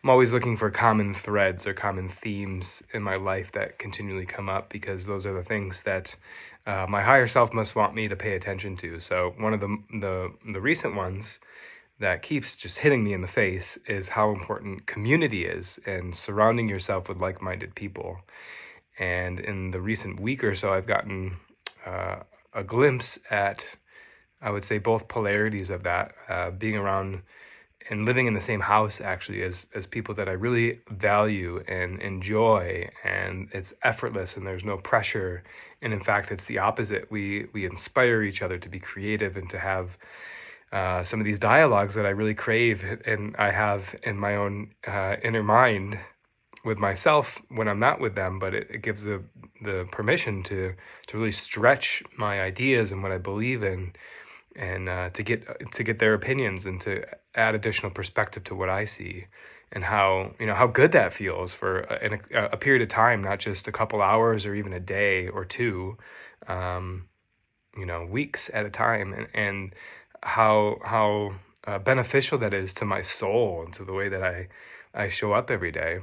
I'm always looking for common threads or common themes in my life that continually come up, because those are the things that my higher self must want me to pay attention to. So one of the recent ones that keeps just hitting me in the face is how important community is and surrounding yourself with like-minded people. And in the recent week or so, I've gotten uh, a glimpse at, I would say, both polarities of that, being around and living in the same house actually as people that I really value and enjoy, and it's effortless and there's no pressure. And in fact, it's the opposite. We inspire each other to be creative and to have some of these dialogues that I really crave and I have in my own inner mind with myself when I'm not with them. But it gives the permission to really stretch my ideas and what I believe in, and to get their opinions and to add additional perspective to what I see, and how good that feels for a period of time, not just a couple hours or even a day or two, um, weeks at a time, and how beneficial that is to my soul and to the way that I show up every day.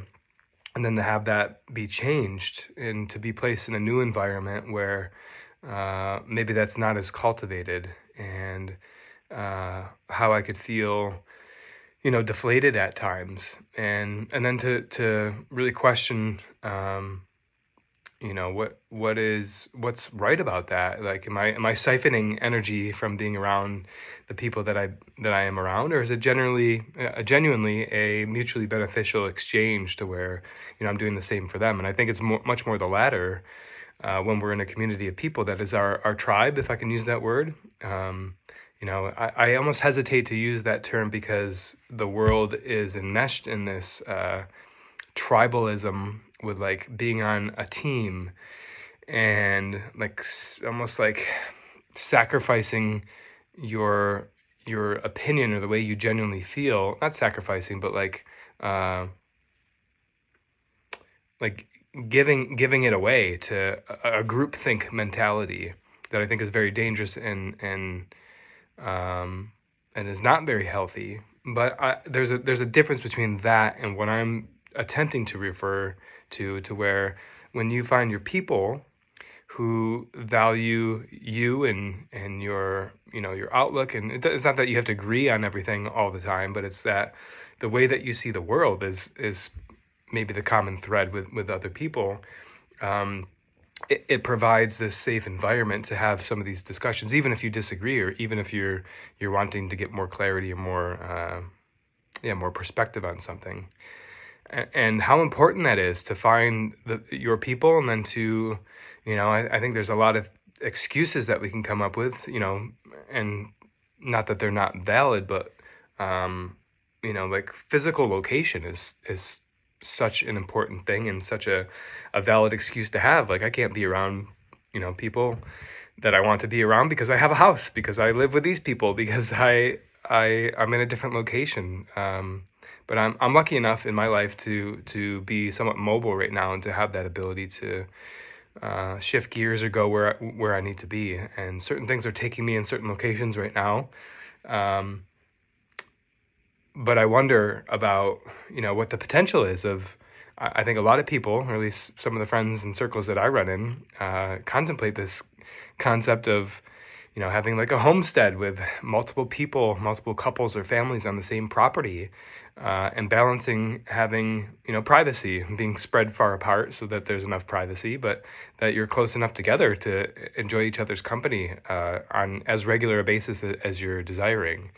And then to have that be changed and to be placed in a new environment where maybe that's not as cultivated, and how I could feel, deflated at times, and then to really question, what's right about that. Like, am I siphoning energy from being around the people that I am around, or is it genuinely a mutually beneficial exchange to where I'm doing the same for them? And I think it's much more the latter, when we're in a community of people that is our tribe, if I can use that word. I almost hesitate to use that term because the world is enmeshed in this tribalism with like being on a team, and like almost like sacrificing your your opinion or the way you genuinely feel, not sacrificing, but uh like giving it away to a groupthink mentality that I think is very dangerous, and is not very healthy. But there's a difference between that and what I'm attempting to refer to where when you find your people who value you and your outlook, and it's not that you have to agree on everything all the time, but it's that the way that you see the world is maybe the common thread with other people. um, it provides this safe environment to have some of these discussions, even if you disagree, or even if you're wanting to get more clarity or more perspective on something. And how important that is to find your people, and then to, I think there's a lot of excuses that we can come up with, and not that they're not valid, but like physical location is such an important thing and such a valid excuse to have. Like, I can't be around, people that I want to be around because I have a house, because I live with these people, because I'm in a different location. But I'm lucky enough in my life to be somewhat mobile right now, and to have that ability to shift gears or go where I need to be. And certain things are taking me in certain locations right now. Um, but I wonder about, what the potential is of. I think a lot of people, or at least some of the friends and circles that I run in, contemplate this concept of, having like a homestead with multiple people, multiple couples or families on the same property, and balancing having, privacy, being spread far apart so that there's enough privacy, but that you're close enough together to enjoy each other's company on as regular a basis as you're desiring.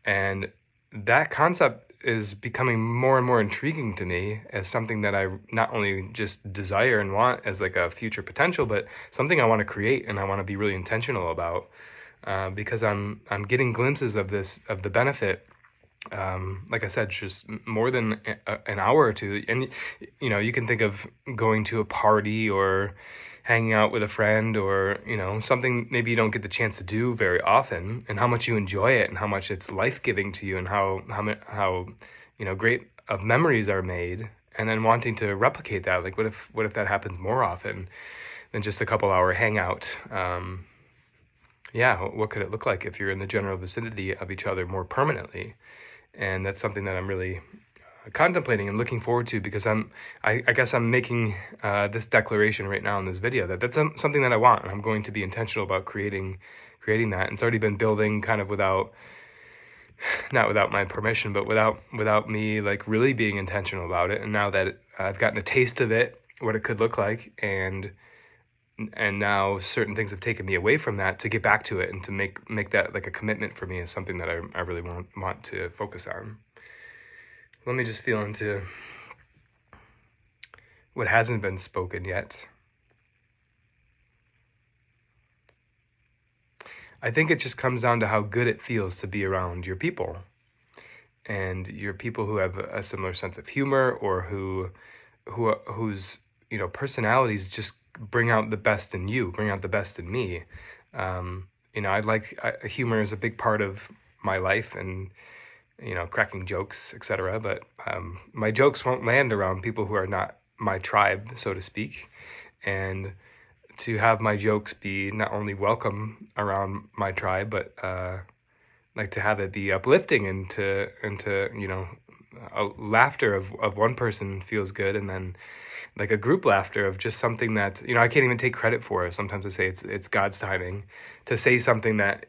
And that concept is becoming more and more intriguing to me as something that I not only just desire and want as like a future potential, but something I want to create and I want to be really intentional about, because I'm getting glimpses of the benefit. Like I said, just more than an hour or two, and you can think of going to a party or hanging out with a friend, or something maybe you don't get the chance to do very often, and how much you enjoy it and how much it's life-giving to you, and how great of memories are made, and then wanting to replicate that. Like, what if that happens more often than just a couple hour hangout? Yeah, what could it look like if you're in the general vicinity of each other more permanently? And that's something that I'm really contemplating and looking forward to, because I guess I'm making this declaration right now in this video that that's something that I want, and I'm going to be intentional about creating that. And it's already been building kind of not without my permission, but without me like really being intentional about it. And now that I've gotten a taste of it, what it could look like, and now certain things have taken me away from that, to get back to it and to make that like a commitment for me is something that I really want to focus on. Let me just feel into what hasn't been spoken yet. I think it just comes down to how good it feels to be around your people, and your people who have a similar sense of humor, or whose personalities just bring out the best in you, bring out the best in me. Humor is a big part of my life, and cracking jokes, etc. But my jokes won't land around people who are not my tribe, so to speak. And to have my jokes be not only welcome around my tribe, but like to have it be uplifting, and to a laughter of one person feels good, and then like a group laughter of just something that I can't even take credit for. Sometimes I say it's God's timing to say something that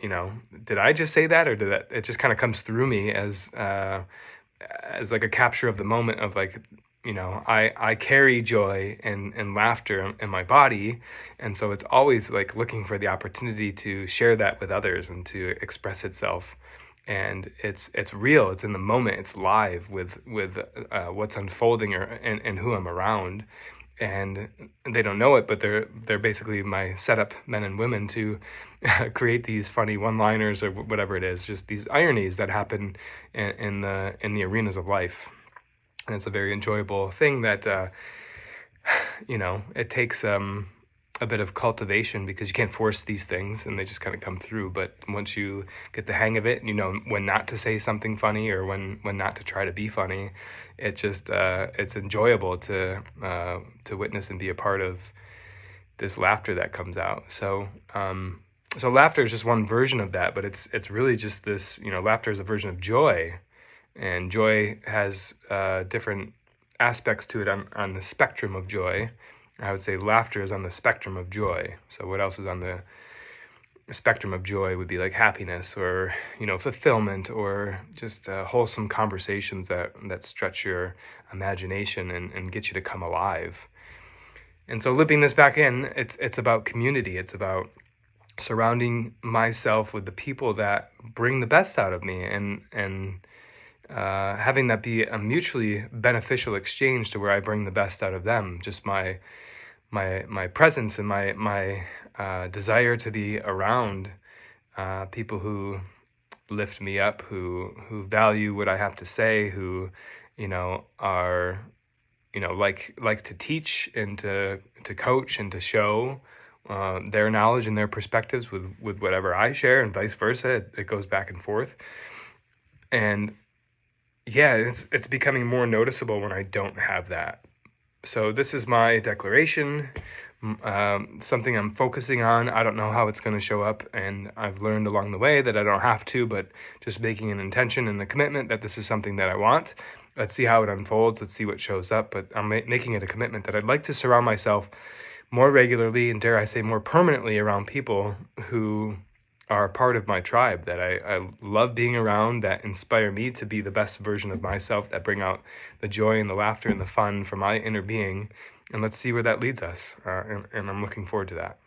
did I just say that, or did that, it just kind of comes through me as like a capture of the moment of like I carry joy and laughter in my body, and so it's always like looking for the opportunity to share that with others and to express itself. And it's real, it's in the moment, it's live with what's unfolding and who I'm around. And they don't know it, but they're basically my setup men and women to create these funny one-liners or whatever it is, just these ironies that happen in the arenas of life. And it's a very enjoyable thing that it takes a bit of cultivation, because you can't force these things and they just kind of come through. But once you get the hang of it, and when not to say something funny, or when not to try to be funny, it just it's enjoyable to witness and be a part of this laughter that comes out. So laughter is just one version of that, but it's really just this, laughter is a version of joy, and joy has different aspects to it on the spectrum of joy. I would say laughter is on the spectrum of joy. So what else is on the spectrum of joy would be like happiness, or fulfillment, or just wholesome conversations that stretch your imagination and get you to come alive. And so looping this back in, it's about community. It's about surrounding myself with the people that bring the best out of me, and having that be a mutually beneficial exchange, to where I bring the best out of them. Just my presence and my desire to be around people who lift me up, who value what I have to say, who are like to teach and to coach and to show their knowledge and their perspectives with whatever I share, and vice versa. It goes back and forth. And yeah, it's becoming more noticeable when I don't have that. So this is my declaration, something I'm focusing on. I don't know how it's going to show up, and I've learned along the way that I don't have to, but just making an intention and a commitment that this is something that I want. Let's see how it unfolds. Let's see what shows up. But I'm making it a commitment that I'd like to surround myself more regularly, and dare I say more permanently, around people who are part of my tribe, that I love being around, that inspire me to be the best version of myself, that bring out the joy and the laughter and the fun from my inner being. And let's see where that leads us. And I'm looking forward to that.